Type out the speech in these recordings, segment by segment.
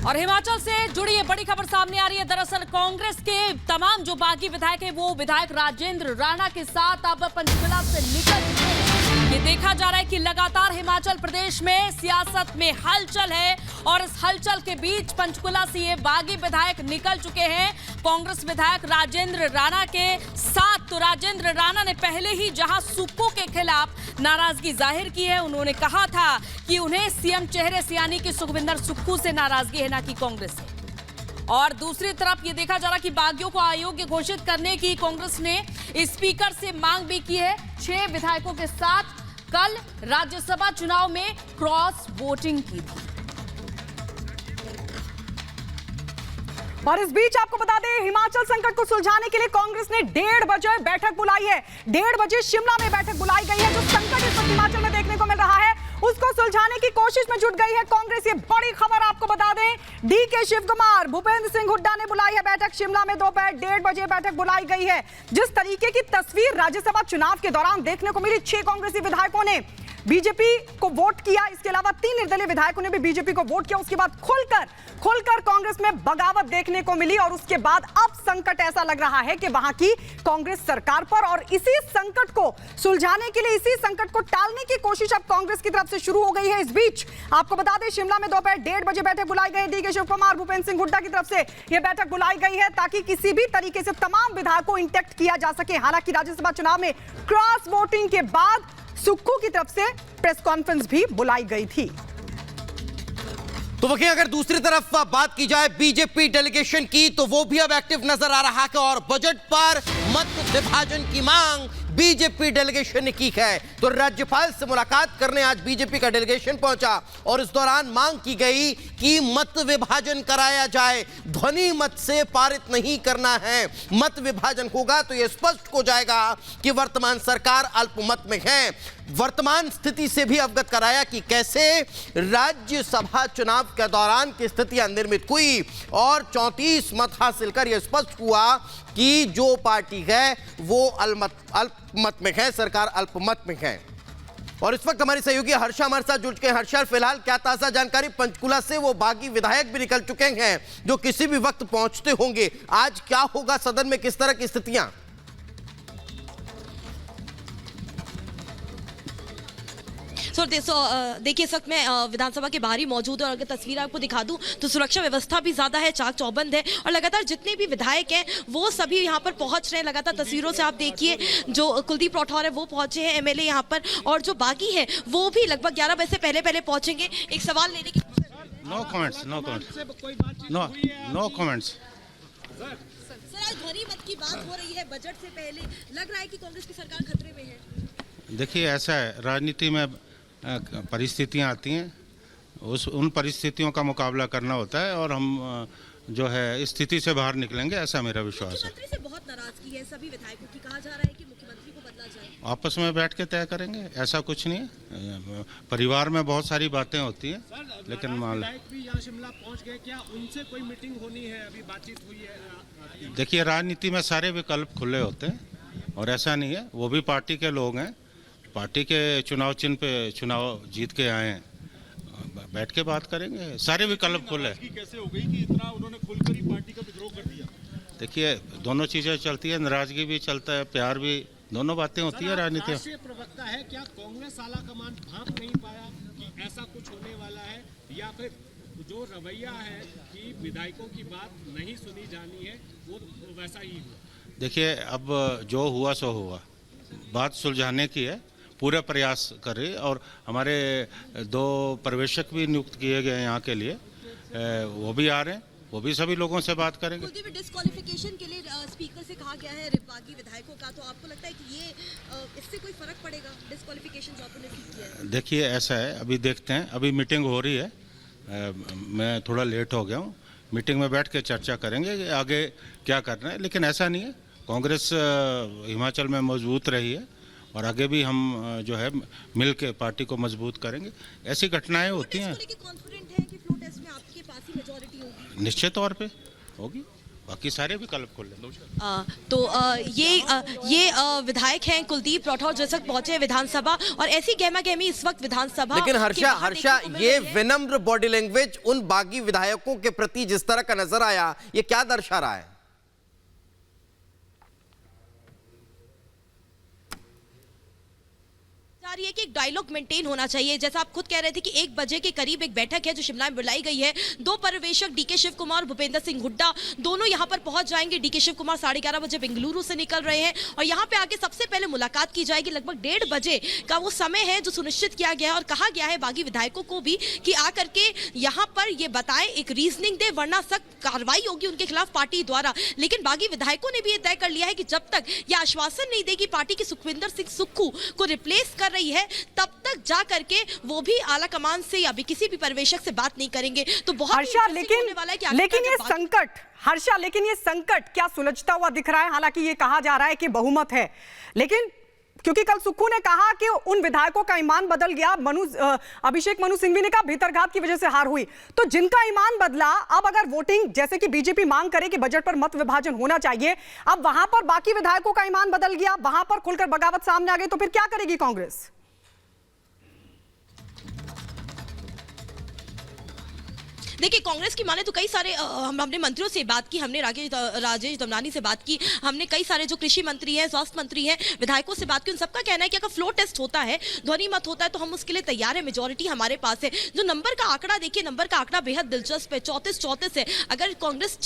और हिमाचल से जुड़ी ये बड़ी खबर सामने आ रही है। दरअसल कांग्रेस के तमाम जो बागी विधायक हैं वो विधायक राजेंद्र राणा के साथ अब पंचकुला से निकल चुके हैं। ये देखा जा रहा है कि लगातार हिमाचल प्रदेश में सियासत में हलचल है और इस हलचल के बीच पंचकुला से ये बागी विधायक निकल चुके हैं कांग्रेस विधायक राजेंद्र राणा के साथ। तो राजेंद्र राणा ने पहले ही जहां सुक्खू के खिलाफ नाराजगी जाहिर की है, उन्होंने कहा था कि उन्हें सीएम चेहरे से यानी कि सुखविंदर सुक्खू से नाराजगी है, ना कि कांग्रेस से। और दूसरी तरफ ये देखा जा रहा कि बागियों को अयोग्य घोषित करने की कांग्रेस ने स्पीकर से मांग भी की है। 6 विधायकों के साथ कल राज्यसभा चुनाव में क्रॉस वोटिंग की थी। और इस बीच आपको बता दें, हिमाचल संकट को सुलझाने के लिए कांग्रेस ने 1:30 बजे बैठक बुलाई है। 1:30 बजे शिमला में बैठक बुलाई गई है। जो संकट इस वक्त हिमाचल में देखने को मिल रहा है उसको सुलझाने की कोशिश में जुट गई है कांग्रेस। ये बड़ी खबर आपको बता दें, डीके शिव कुमार, भूपेंद्र सिंह हुड्डा ने बुलाई है बैठक। शिमला में दोपहर 1:30 बजे बैठक बुलाई गई है। जिस तरीके की तस्वीर राज्यसभा चुनाव के दौरान देखने को मिली, 6 कांग्रेसी विधायकों ने बीजेपी को वोट किया, इसके अलावा 3 निर्दलीय विधायकों ने भी बीजेपी को वोट किया। उसके बाद खुलकर कांग्रेस में बगावत देखने को मिली और उसके बाद अब संकट ऐसा लग रहा है कि वहां की कांग्रेस सरकार पर, और इसी संकट को सुलझाने के लिए, इसी संकट को टालने की कोशिश अब कांग्रेस की तरफ से शुरू हो गई है। इस बीच आपको बता दें, शिमला में दोपहर 1:30 बजे बैठक बुलाई गई है। डीके शिव कुमार, भूपेंद्र सिंह हुड्डा की तरफ से यह बैठक बुलाई गई है ताकि किसी भी तरीके से तमाम विधायकों को इंटेक्ट किया जा सके। हालांकि राज्यसभा चुनाव में क्रॉस वोटिंग के बाद सुक्खू की तरफ से प्रेस कॉन्फ्रेंस भी बुलाई गई थी। तो वहीं अगर दूसरी तरफ बात की जाए बीजेपी डेलीगेशन की, तो वो भी अब एक्टिव नजर आ रहा है और बजट पर मत विभाजन की मांग बीजेपी डेलीगेशन ने की है। तो राज्यपाल से मुलाकात करने आज बीजेपी का डेलीगेशन पहुंचा और इस दौरान मांग की गई कि मत विभाजन कराया जाए। ध्वनि मत से पारित नहीं करना है। मत विभाजन होगा तो यह स्पष्ट हो जाएगा कि वर्तमान सरकार अल्पमत में है। वर्तमान स्थिति से भी अवगत कराया कि कैसे राज्यसभा चुनाव के दौरान की स्थितियां निर्मित हुई और 34 मत हासिल कर यह स्पष्ट हुआ कि जो पार्टी है वो अल्पमत में है, सरकार अल्पमत में है। और इस वक्त हमारी सहयोगी हर्षा हमारे साथ जुड़ चुके हैं। हर्षा, फिलहाल क्या ताजा जानकारी? पंचकुला से वो बागी विधायक भी निकल चुके हैं जो किसी भी वक्त पहुंचते होंगे। आज क्या होगा सदन में, किस तरह की स्थितियां? देखिए, इस वक्त मैं विधानसभा के बाहर ही मौजूद हूं और अगर तस्वीर आपको दिखा दूं तो सुरक्षा व्यवस्था भी ज्यादा है, चाक चौबंद है और लगातार जितने भी विधायक हैं वो सभी यहां पर पहुंच रहे हैं। लगातार तस्वीरों से आप देखिए, जो कुलदीप राठौर है वो पहुंचे हैं, एमएलए यहां पर, और जो बागी है वो भी लगभग 11 बजे से पहले पहुंचेंगे। एक सवाल लेने की नो कमेंट्स। सर, आज ध्वनि मत की बात हो रही है बजट से पहले, लग रहा है कि कांग्रेस की सरकार खतरे में है। देखिए, ऐसा है, राजनीति में परिस्थितियां आती हैं, उन परिस्थितियों का मुकाबला करना होता है और हम जो है स्थिति से बाहर निकलेंगे, ऐसा मेरा विश्वास है। मुख्यमंत्री से बहुत नाराजगी है सभी विधायकों की, कहा जा रहा है कि मुख्यमंत्री को बदला जाए। आपस में बैठ के तय करेंगे, ऐसा कुछ नहीं है। परिवार में बहुत सारी बातें होती हैं, लेकिन विधायक भी यहाँ शिमला पहुँच गए, क्या उनसे कोई मीटिंग होनी है, अभी बातचीत हुई है? देखिए, राजनीति में सारे विकल्प खुले होते हैं और ऐसा नहीं है, वो भी पार्टी के लोग हैं, पार्टी के चुनाव चिन्ह पे चुनाव जीत के आए हैं, बैठ के बात करेंगे, सारे विकल्प खुले। कैसे हो गई कि इतना उन्होंने खुलकर ही पार्टी का विद्रोह कर दिया? देखिए, दोनों चीजें चलती है, नाराजगी भी चलता है, प्यार भी, दोनों बातें होती है राजनीति में। प्रवक्ता है, क्या कांग्रेस आला कमान भांप नहीं पाया कि ऐसा कुछ होने वाला है, या फिर जो रवैया है कि विधायकों की बात नहीं सुनी जानी है वो वैसा ही हुआ? देखिए, अब जो हुआ सो हुआ, बात सुलझाने की है, पूरा प्रयास करें और हमारे 2 पर्यवेक्षक भी नियुक्त किए गए हैं यहाँ के लिए, वो भी आ रहे हैं, वो भी सभी लोगों से बात करेंगे। डिस्क्वालिफिकेशन के लिए स्पीकर से कहा गया है बागी विधायकों का, तो आपको लगता है कि ये इससे कोई फर्क पड़ेगा, डिस्क्वालिफिकेशन जो आपने किया है? देखिए, ऐसा है, अभी देखते हैं, अभी मीटिंग हो रही है, मैं थोड़ा लेट हो गया हूँ, मीटिंग में बैठ के चर्चा करेंगे कि आगे क्या करना है। लेकिन ऐसा नहीं है, कांग्रेस हिमाचल में मजबूत रही है और आगे भी हम जो है मिल के पार्टी को मजबूत करेंगे। ऐसी घटनाएं होती हैं। कॉन्फिडेंट है कि फ्लो टेस्ट में आपके पास ही मेजॉरिटी होगी? निश्चित तौर पे होगी, बाकी सारे विकल्प खोल लें। तो ये विधायक हैं कुलदीप राठौर जिस वक्त पहुंचे विधानसभा, और ऐसी गहमा गहमी इस वक्त विधानसभा। लेकिन के हर्षा बाहर हर्षा देखने को मिल ये रही है। विनम्र बॉडी लैंग्वेज उन बागी विधायकों के प्रति जिस तरह का नजर आया, ये क्या दर्शा रहा है? रही है कि एक डायलॉग मेंटेन होना चाहिए। जैसा आप खुद कह रहे थे कि 1 बजे के करीब एक बैठक है जो शिमला में बुलाई गई है। 2 पर्यवेक्षक डीके शिव कुमार, भूपेंद्र सिंह हुड्डा, दोनों यहां पर पहुंच जाएंगे। डीके शिव कुमार 11:30 बजे बेंगलुरु से निकल रहे हैं और यहां पे आके सबसे पहले मुलाकात की जाएगी। लगभग 1:30 बजे का वो समय है जो सुनिश्चित किया गया है और कहा गया है बागी विधायकों को भी कि आकर के यहां पर ये बताएं, एक रीजनिंग दे, वरना सख्त कार्रवाई होगी उनके खिलाफ पार्टी द्वारा। लेकिन बागी विधायकों ने भी ये तय कर लिया है कि जब तक ये आश्वासन नहीं देगी पार्टी की सुखविंदर सिंह सुक्खू को रिप्लेस कर रही है, तब तक जा करके वो भी आला कमान से या भी किसी भी पर्यवेक्षक से बात नहीं करेंगे। तो बहुत हर्षा, लेकिन ये संकट, हर्षा, लेकिन ये संकट क्या सुलझता हुआ दिख रहा है? हालांकि ये कहा जा रहा है कि बहुमत है, लेकिन क्योंकि कल सुक्खू ने कहा कि उन विधायकों का ईमान बदल गया, अभिषेक मनु सिंघवी ने कहा भीतरघात की वजह से हार हुई, तो जिनका ईमान बदला, अब अगर वोटिंग जैसे कि बीजेपी मांग करे कि बजट पर मत विभाजन होना चाहिए, अब वहां पर बाकी विधायकों का ईमान बदल गया, वहां पर खुलकर बगावत सामने आ गई, तो फिर क्या करेगी कांग्रेस? देखिए, कांग्रेस की माने तो कई सारे हमने मंत्रियों से बात की, हमने राजेश दमनानी से बात की, हमने कई सारे जो कृषि मंत्री हैं, स्वास्थ्य मंत्री हैं, विधायकों से बात की। उन सबका कहना है कि अगर फ्लोर टेस्ट होता है, ध्वनि मत होता है, तो हम उसके लिए तैयार है, मेजोरिटी हमारे पास है। जो नंबर का आंकड़ा देखिए, नंबर का आंकड़ा बेहद दिलचस्प है, 34 है। अगर कांग्रेस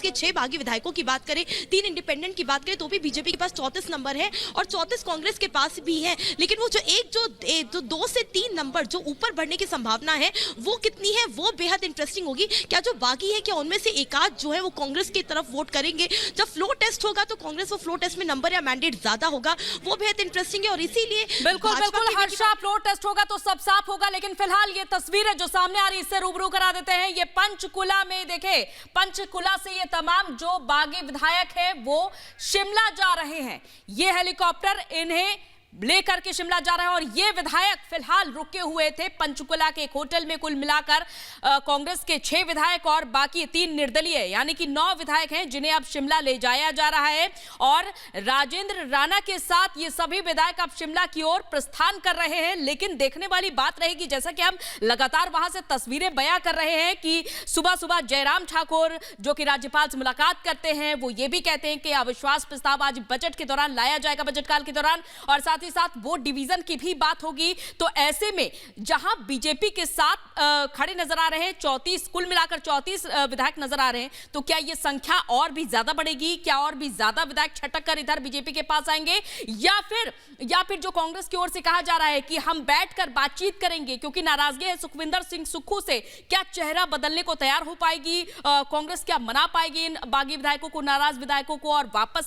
के 6 बागी विधायकों की बात करें, 3 इंडिपेंडेंट की बात करें, तो भी बीजेपी के पास 34 नंबर है और 34 कांग्रेस के पास भी है। लेकिन वो जो 2 से 3 नंबर जो ऊपर बढ़ने की संभावना है, वो कितनी है, वो बेहद इंटरेस्टिंग होगी। क्या जो बागी है, क्या उनमें से एक आध जो है वो कांग्रेस की तरफ वोट करेंगे? जब फ्लोर टेस्ट होगा तो कांग्रेस वो फ्लोर टेस्ट में नंबर या मैंडेट ज्यादा होगा, वो बेहद इंटरेस्टिंग है। और इसीलिए बिल्कुल हर्षा, फ्लोर टेस्ट होगा तो सब साफ होगा। लेकिन फिलहाल ये तस्वीरें जो सामने आ रही है, इससे रूबरू करा देते हैं। ये पंचकुला में देखे, पंचकुला से ये तमाम जो बागी विधायक है वो शिमला जा रहे हैं। ये हेलीकॉप्टर इन्हें लेकर के शिमला जा रहा है और ये विधायक फिलहाल रुके हुए थे पंचकुला के एक होटल में। कुल मिलाकर कांग्रेस के 6 विधायक और बाकी 3 निर्दलीय, यानी कि 9 विधायक हैं जिन्हें अब शिमला ले जाया जा रहा है। और राजेंद्र राणा के साथ ये सभी विधायक अब शिमला की ओर प्रस्थान कर रहे हैं। लेकिन देखने वाली बात रहेगी, जैसा कि हम लगातार वहां से तस्वीरें बयां कर रहे हैं, कि सुबह सुबह जयराम ठाकुर जो कि राज्यपाल से मुलाकात करते हैं, वो ये भी कहते हैं कि अविश्वास प्रस्ताव आज बजट के दौरान लाया जाएगा, बजट काल के दौरान, और साथ ही साथ वोट डिवीजन की भी बात होगी। तो ऐसे में जहां बीजेपी के साथ खड़े नजर आ रहे हैं 34, कुल मिलाकर 34 विधायक नजर आ रहे हैं, तो क्या यह संख्या और भी ज्यादा बढ़ेगी? क्या और भी ज्यादा विधायक छटक कर इधर बीजेपी के पास आएंगे, या फिर जो कांग्रेस की ओर से कहा जा रहा है कि हम बैठकर बातचीत करेंगे, क्योंकि नाराजगी है सुखविंदर सिंह सुक्खू से, क्या चेहरा बदलने को तैयार हो पाएगी कांग्रेस? क्या मना पाएगी इन बागी विधायकों को, नाराज विधायकों को, और वापस